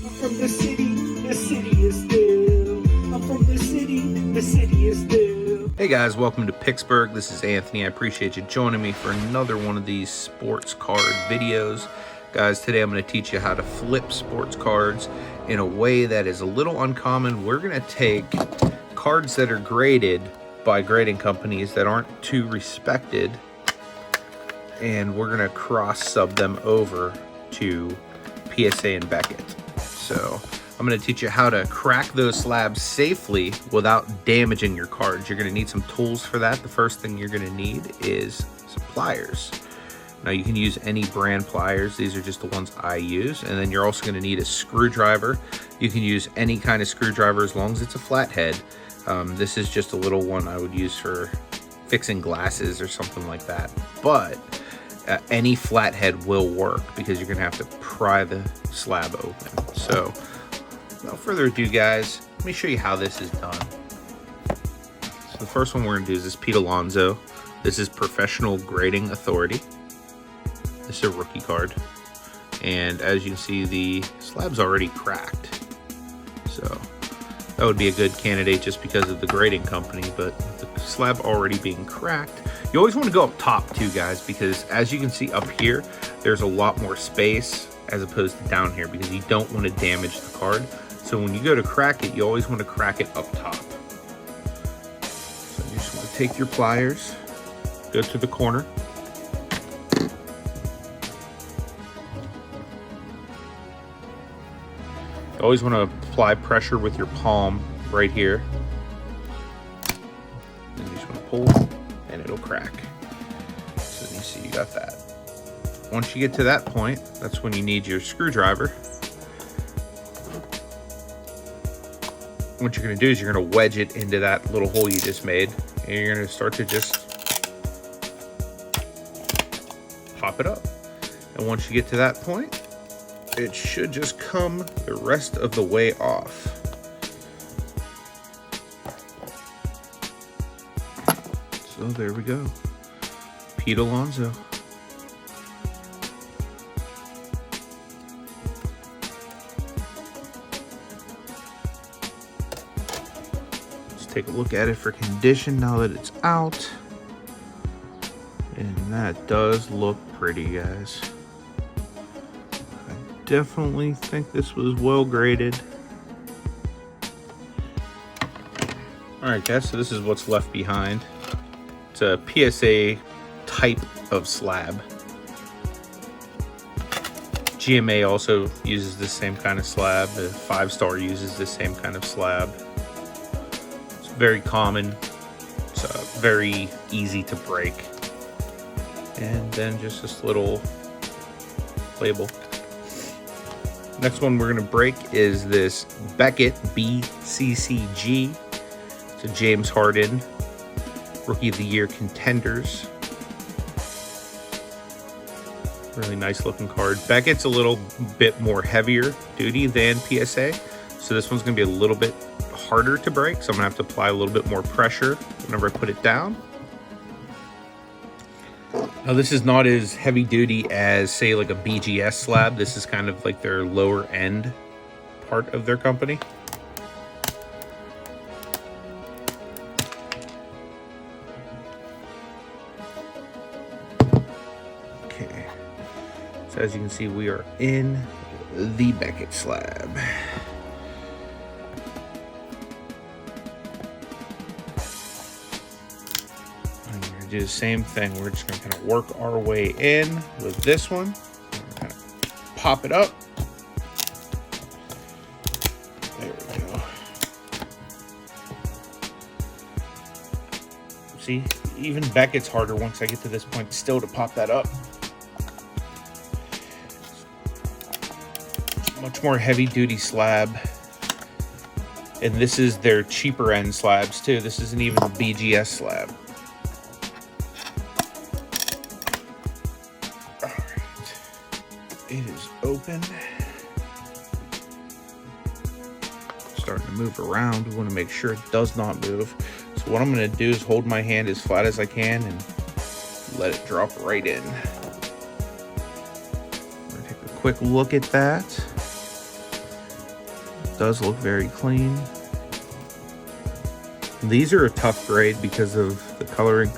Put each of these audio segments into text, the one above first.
from the city is still. I'm from the city is still. Hey guys, welcome to Picksburgh. This is Anthony. I appreciate you joining me for another one of these sports card videos. Guys, today I'm going to teach you how to flip sports cards in a way that is a little uncommon. We're going to take cards that are graded by grading companies that aren't too respected, and we're going to cross-sub them over to PSA and Beckett. So I'm going to teach you how to crack those slabs safely without damaging your cards. You're going to need some tools for that. The first thing you're going to need is some pliers. Now you can use any brand pliers. These are just the ones I use. And then you're also going to need a screwdriver. You can use any kind of screwdriver as long as it's a flathead. This is just a little one I would use for fixing glasses or something like that. But any flathead will work because you're going to have to pry the slab open. So without further ado, guys, let me show you how this is done. So the first one we're going to do is this Pete Alonso. This is Professional Grading Authority. This is a rookie card. And as you can see, the slab's already cracked. So that would be a good candidate just because of the grading company, but with the slab already being cracked, you always want to go up top too, guys, because as you can see up here, there's a lot more space as opposed to down here because you don't want to damage the card. So when you go to crack it, you always want to crack it up top. So you just want to take your pliers, go to the corner. You always want to apply pressure with your palm right here. And you just want to pull and it'll crack. So then you see you got that. Once you get to that point, that's when you need your screwdriver. What you're going to do is you're going to wedge it into that little hole you just made, and you're going to start to just pop it up. And once you get to that point, it should just come the rest of the way off. So there we go. Pete Alonso. Take a look at it for condition now that it's out, and that does look pretty, guys. I definitely think this was well graded. All right, guys, so this is what's left behind. It's a PSA type of slab. GMA also uses the same kind of slab. The 5-star uses the same kind of slab. Very common, it's very easy to break. And then just this little label. Next one we're gonna break is this Beckett BCCG. It's a James Harden Rookie of the Year Contenders. Really nice looking card. Beckett's a little bit more heavier duty than PSA, so this one's gonna be a little bit harder to break, so I'm gonna have to apply a little bit more pressure whenever I put it down. Now this is not as heavy duty as, say, like a BGS slab. This is kind of like their lower end part of their company. Okay, so as you can see, we are in the Beckett slab. Do the same thing. We're just going to kind of work our way in with this one. Kind of pop it up. There we go. See, even Beckett's harder once I get to this point still to pop that up. Much more heavy duty slab. And this is their cheaper end slabs too. This isn't even a BGS slab. It is open. Starting to move around. We want to make sure it does not move. So what I'm going to do is hold my hand as flat as I can and let it drop right in. I'm going to take a quick look at that. Does look very clean. These are a tough grade because of the coloring.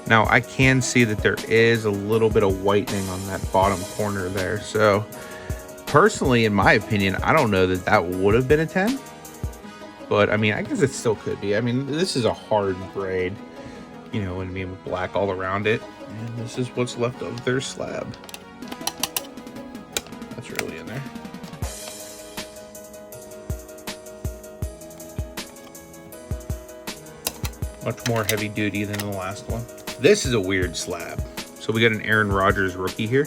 Now I can see that there is a little bit of whitening on that bottom corner there. So personally, in my opinion, I don't know that that would have been a 10. But I mean, I guess it still could be. I mean, this is a hard grade, you know what I mean, with black all around it. And this is what's left of their slab. That's really in there. Much more heavy duty than the last one. This is a weird slab. So we got an Aaron Rodgers rookie here.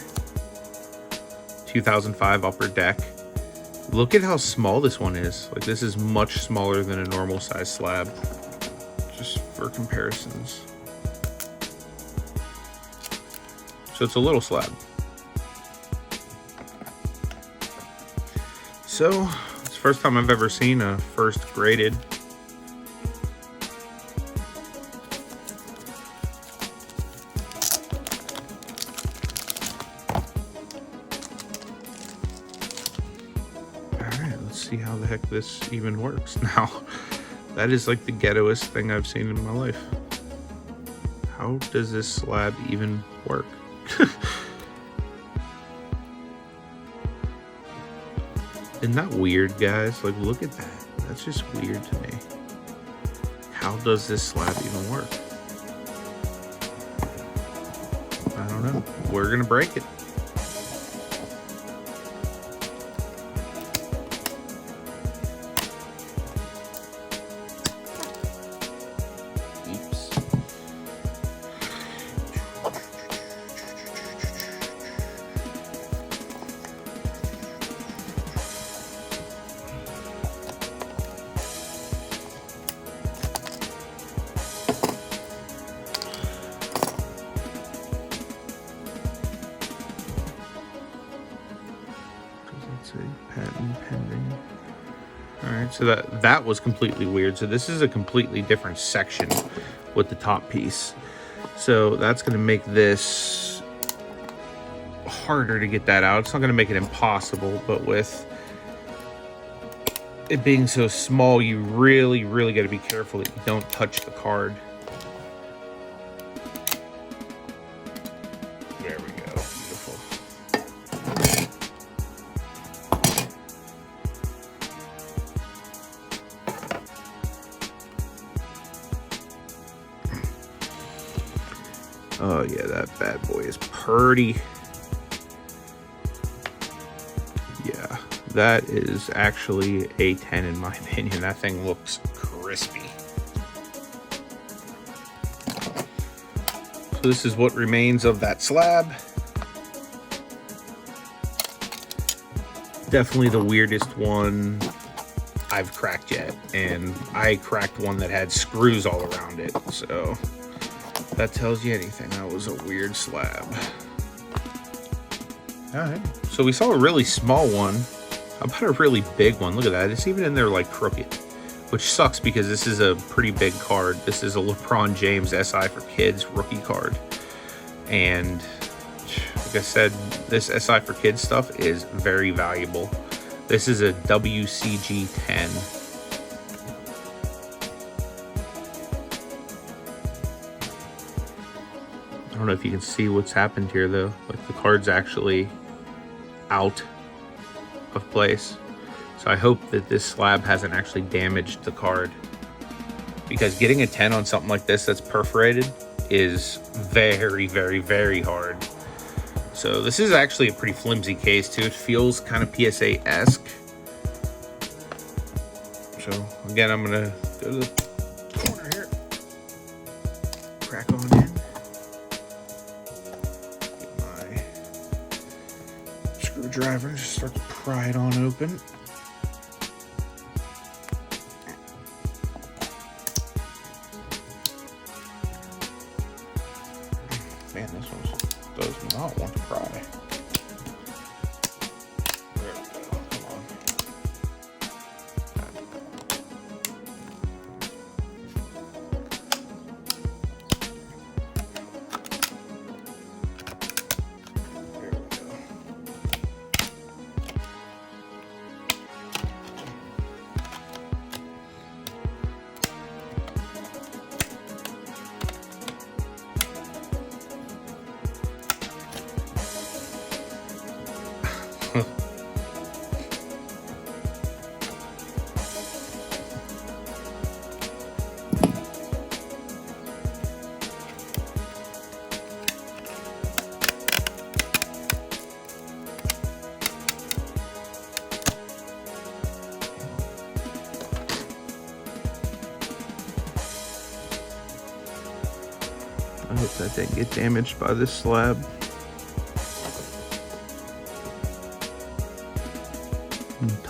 2005 upper deck. Look at how small this one is. Like, this is much smaller than a normal size slab. Just for comparisons. So it's a little slab. So it's the first time I've ever seen a first graded. See how the heck this even works now. That is like the ghettoest thing I've seen in my life. How does this slab even work? Isn't that weird, guys? Like, look at that. That's just weird to me. How does this slab even work? I don't know. We're gonna break it. Patent pending. All right, so that was completely weird. So this is a completely different section with the top piece. So that's going to make this harder to get that out. It's not going to make it impossible, but with it being so small, you really got to be careful that you don't touch the card. There we go. Beautiful. Oh yeah, that bad boy is pretty. Yeah, that is actually a 10 in my opinion. That thing looks crispy. So this is what remains of that slab. Definitely the weirdest one I've cracked yet. And I cracked one that had screws all around it, so that tells you anything. That was a weird slab. All right, so we saw a really small one. How about a really big one? Look at that. It's even in there like crooked, which sucks because this is a pretty big card. This is a Lebron James SI for Kids rookie card. And like I said, this SI for Kids stuff is very valuable. This is a WCG 10. I don't know if you can see what's happened here though. Like the card's actually out of place. So I hope that this slab hasn't actually damaged the card, because getting a 10 on something like this that's perforated is very hard. So this is actually a pretty flimsy case too. It feels kind of PSA-esque. So again, I'm gonna go to the corner here, crack on in. Screwdriver, just start to pry it on open. Man, this one does not want to pry. There we go. Come on. There we go. I hope that didn't get damaged by this slab.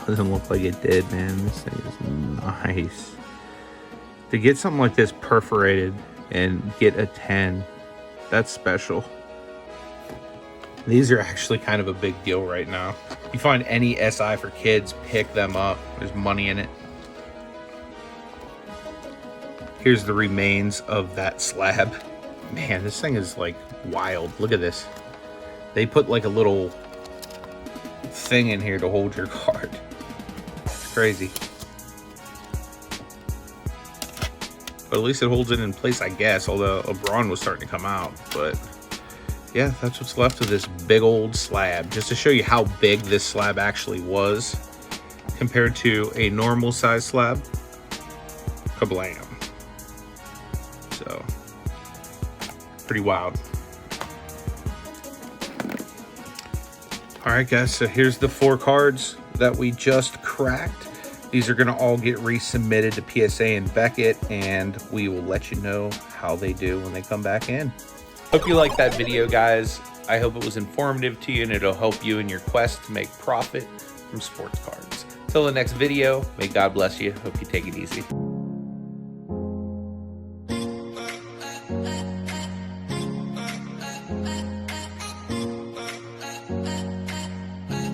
Doesn't look like it did, man. This thing is nice. To get something like this perforated and get a 10, that's special. These are actually kind of a big deal right now. If you find any SI for kids, pick them up. There's money in it. Here's the remains of that slab. Man, this thing is like wild. Look at this. They put like a little thing in here to hold your card. It's crazy. But at least it holds it in place, I guess, although Lebron was starting to come out. But yeah, that's what's left of this big old slab. Just to show you how big this slab actually was compared to a normal size slab. Kablam. So, pretty wild. All right, guys, so here's the 4 cards that we just cracked. These are going to all get resubmitted to PSA and Beckett, and we will let you know how they do when they come back in. Hope you liked that video, guys. I hope it was informative to you, and it'll help you in your quest to make profit from sports cards. Till the next video, may God bless you. Hope you take it easy.